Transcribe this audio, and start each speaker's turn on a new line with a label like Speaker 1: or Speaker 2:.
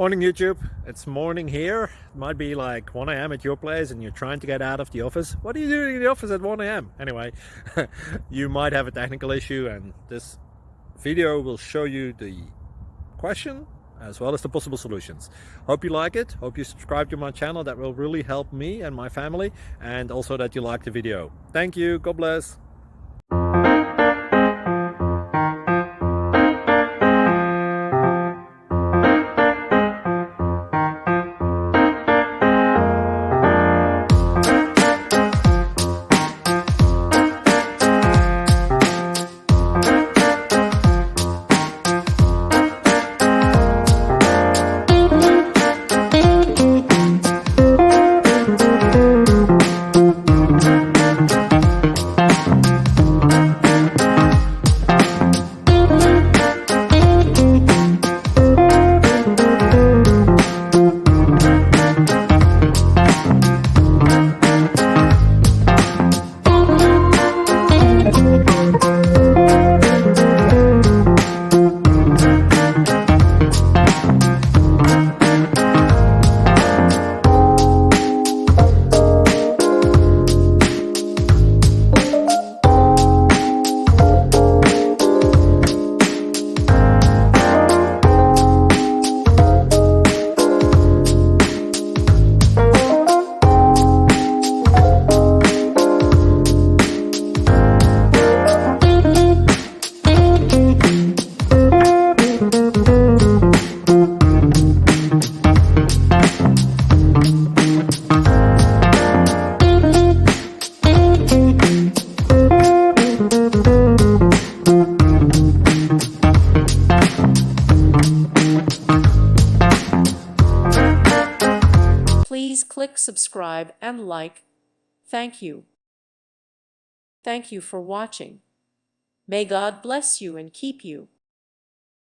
Speaker 1: Morning YouTube, it's morning here. It might be like 1 a.m. at your place and you're trying to get out of the office. What are you doing in the office at 1 a.m.? Anyway, you might have a technical issue and this video will show you the question as well as the possible solutions. Hope you like it, hope you subscribe to my channel. That will really help me and my family, and also that you like the video. Thank you, God bless.
Speaker 2: Please click subscribe and like. Thank you. Thank you for watching. May God bless you and keep you.